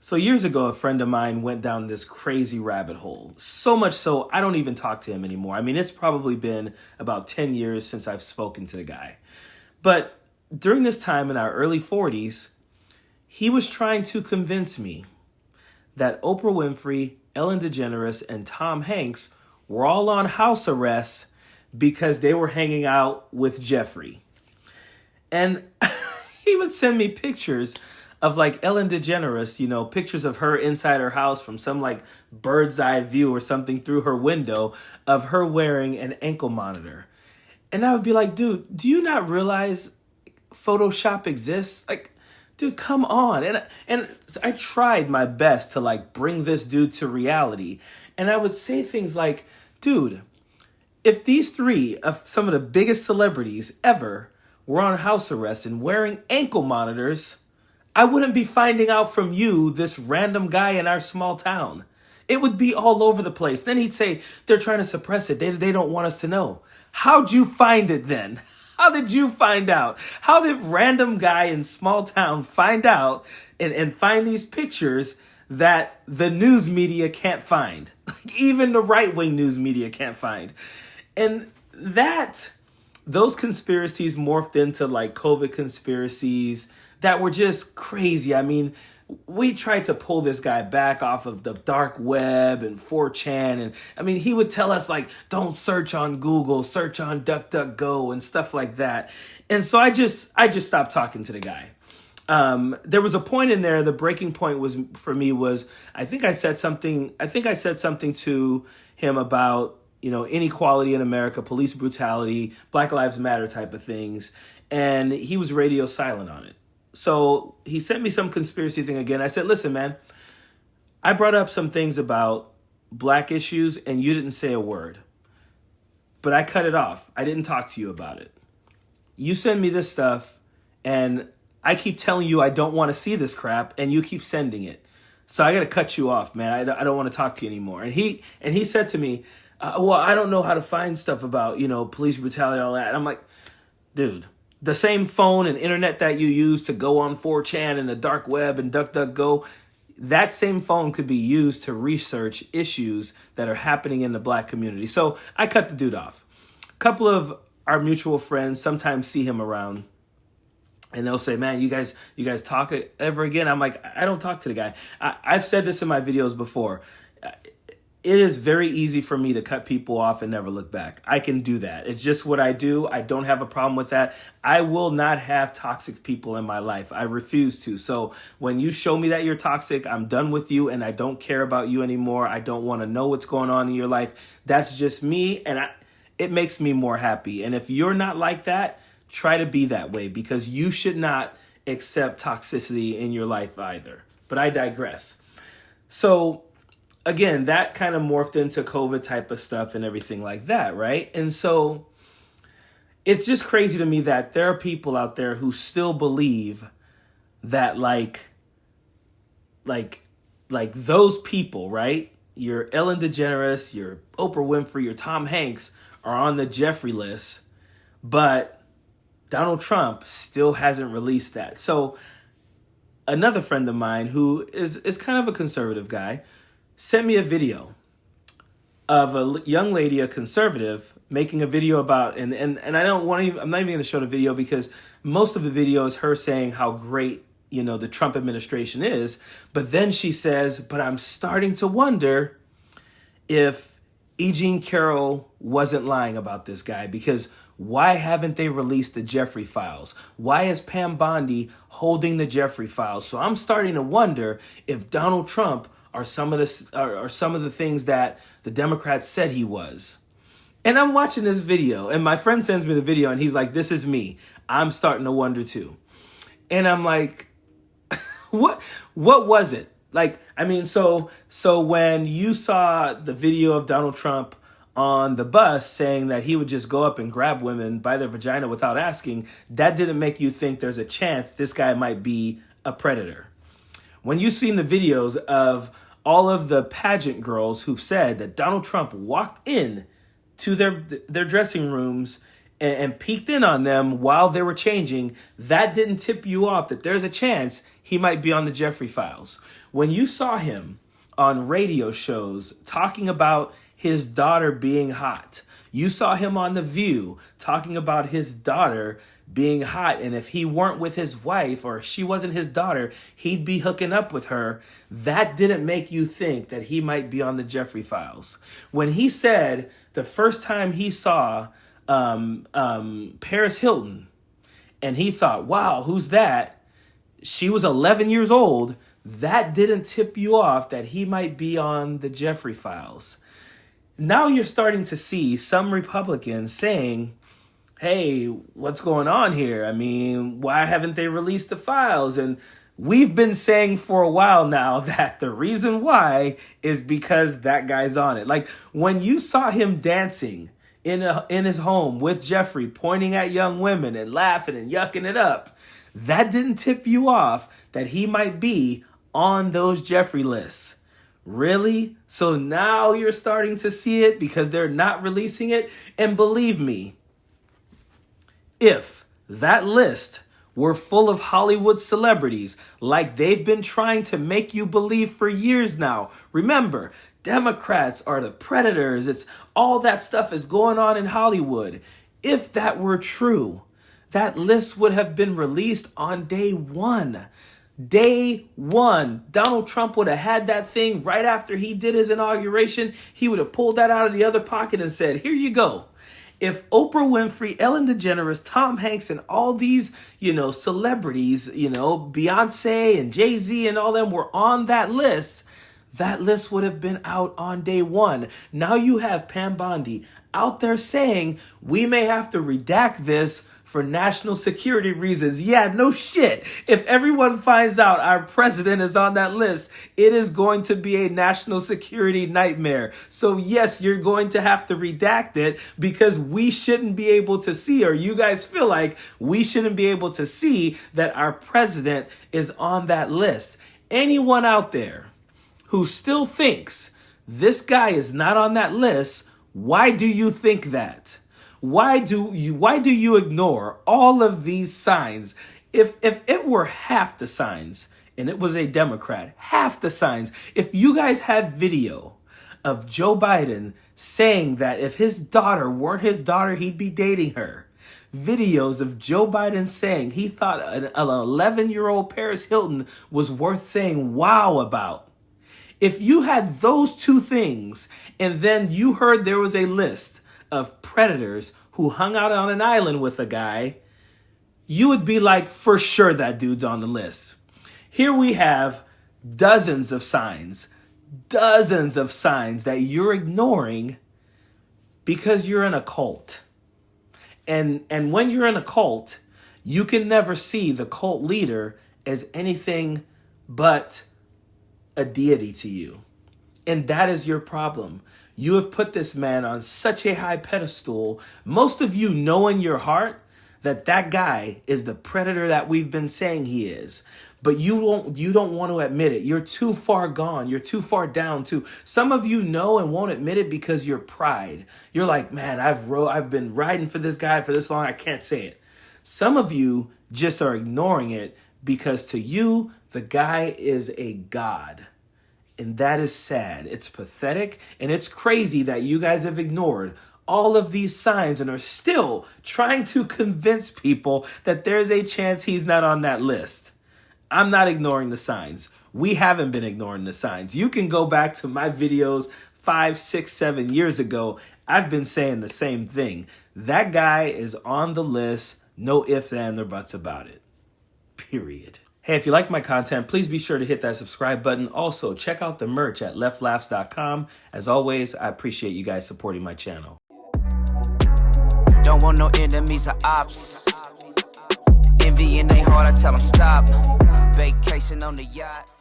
So years ago, a friend of mine went down this crazy rabbit hole. So much so, I don't even talk to him anymore. I mean, it's probably been about 10 years since I've spoken to the guy. But during this time in our early 40s, he was trying to convince me that Oprah Winfrey, Ellen DeGeneres, and Tom Hanks were all on house arrest because they were hanging out with Jeffrey. And he would send me pictures of like Ellen DeGeneres, pictures of her inside her house from some like bird's eye view or something through her window of her wearing an ankle monitor. And I would be like, dude, do you not realize Photoshop exists? Like, dude, come on. And I tried my best to like bring this dude to reality. And I would say things like, dude, if these three of some of the biggest celebrities ever were on house arrest and wearing ankle monitors, I wouldn't be finding out from you, this random guy in our small town. It would be all over the place. Then he'd say, they're trying to suppress it. They don't want us to know. How'd you find it then? How did you find out? How did random guy in small town find out and find these pictures that the news media can't find? Like even the right-wing news media can't find. And those conspiracies morphed into like COVID conspiracies that were just crazy. I mean, we tried to pull this guy back off of the dark web and 4chan. And I mean, he would tell us like, don't search on Google, search on DuckDuckGo and stuff like that. And so I just stopped talking to the guy. There was a point in there, the breaking point was for me was, I think I said something to him about, inequality in America, police brutality, Black Lives Matter type of things. And he was radio silent on it. So he sent me some conspiracy thing again. I said, listen, man, I brought up some things about black issues and you didn't say a word. But I cut it off. I didn't talk to you about it. You send me this stuff and I keep telling you I don't want to see this crap and you keep sending it. So I got to cut you off, man. I don't want to talk to you anymore. And he said to me, well, I don't know how to find stuff about, police brutality and all that. And I'm like, dude, the same phone and internet that you use to go on 4chan and the dark web and DuckDuckGo, that same phone could be used to research issues that are happening in the black community. So I cut the dude off. A couple of our mutual friends sometimes see him around and they'll say, man, you guys talk ever again? I'm like, I don't talk to the guy. I've said this in my videos before. It is very easy for me to cut people off and never look back. I can do that. It's just what I do. I don't have a problem with that. I will not have toxic people in my life. I refuse to. So when you show me that you're toxic, I'm done with you and I don't care about you anymore. I don't want to know what's going on in your life. That's just me and it makes me more happy. And if you're not like that, try to be that way because you should not accept toxicity in your life either. But I digress. So again, that kind of morphed into COVID type of stuff and everything like that, right? And so it's just crazy to me that there are people out there who still believe that like those people, right? Your Ellen DeGeneres, your Oprah Winfrey, your Tom Hanks are on the Jeffrey list, but Donald Trump still hasn't released that. So another friend of mine who is kind of a conservative guy sent me a video of a young lady, a conservative, making a video about, and I'm not even going to show the video because most of the video is her saying how great, the Trump administration is. But then she says, but I'm starting to wonder if E. Jean Carroll wasn't lying about this guy because why haven't they released the Jeffrey files? Why is Pam Bondi holding the Jeffrey files? So I'm starting to wonder if Donald Trump are some of the things that the Democrats said he was. And I'm watching this video and my friend sends me the video and he's like, this is me. I'm starting to wonder too. And I'm like, what was it? Like, I mean, so when you saw the video of Donald Trump on the bus saying that he would just go up and grab women by their vagina without asking, that didn't make you think there's a chance this guy might be a predator. When you've seen the videos of all of the pageant girls who've said that Donald Trump walked in to their dressing rooms and peeked in on them while they were changing, that didn't tip you off that there's a chance he might be on the Jeffrey Files. When you saw him on radio shows talking about his daughter being hot, you saw him on The View talking about his daughter being hot, and if he weren't with his wife or she wasn't his daughter, he'd be hooking up with her. That didn't make you think that he might be on the Jeffrey Files. When he said the first time he saw Paris Hilton, and he thought, wow, who's that? She was 11 years old. That didn't tip you off that he might be on the Jeffrey Files. Now you're starting to see some Republicans saying, hey, what's going on here? I mean, why haven't they released the files? And we've been saying for a while now that the reason why is because that guy's on it. Like when you saw him dancing in his home with Jeffrey, pointing at young women and laughing and yucking it up, that didn't tip you off that he might be on those Jeffrey lists. Really? So now you're starting to see it because they're not releasing it? And believe me, if that list were full of Hollywood celebrities like they've been trying to make you believe for years now, remember, Democrats are the predators. It's all that stuff is going on in Hollywood. If that were true, that list would have been released on day one. Day one, Donald Trump would have had that thing right after he did his inauguration. He would have pulled that out of the other pocket and said, here you go. If Oprah Winfrey, Ellen DeGeneres, Tom Hanks, and all these, celebrities, Beyonce and Jay-Z and all them were on that list would have been out on day one. Now you have Pam Bondi out there saying we may have to redact this for national security reasons. Yeah, no shit. If everyone finds out our president is on that list, it is going to be a national security nightmare. So yes, you're going to have to redact it because we shouldn't be able to see, or you guys feel like we shouldn't be able to see that our president is on that list. Anyone out there who still thinks this guy is not on that list, why do you think that? Why do you ignore all of these signs? If it were half the signs and it was a Democrat, half the signs, if you guys had video of Joe Biden saying that if his daughter weren't his daughter, he'd be dating her. Videos of Joe Biden saying he thought an 11-year-old Paris Hilton was worth saying wow about. If you had those two things and then you heard there was a list of predators who hung out on an island with a guy, you would be like, for sure that dude's on the list. Here we have dozens of signs that you're ignoring because you're in a cult. And when you're in a cult, you can never see the cult leader as anything but a deity to you. And that is your problem. You have put this man on such a high pedestal. Most of you know in your heart that that guy is the predator that we've been saying he is. But you don't want to admit it. You're too far gone. You're too far down too. Some of you know and won't admit it because you're pride. You're like, man, I've been riding for this guy for this long. I can't say it. Some of you just are ignoring it because to you, the guy is a god. And that is sad. It's pathetic. And it's crazy that you guys have ignored all of these signs and are still trying to convince people that there's a chance he's not on that list. I'm not ignoring the signs. We haven't been ignoring the signs. You can go back to my videos 5, 6, 7 years ago. I've been saying the same thing. That guy is on the list. No ifs, ands, or buts about it. Period. Hey, if you like my content, please be sure to hit that subscribe button. Also, check out the merch at leftlaughs.com. As always, I appreciate you guys supporting my channel. Don't want no enemies or ops. Envy in their heart, I tell them stop. Vacation on the yacht.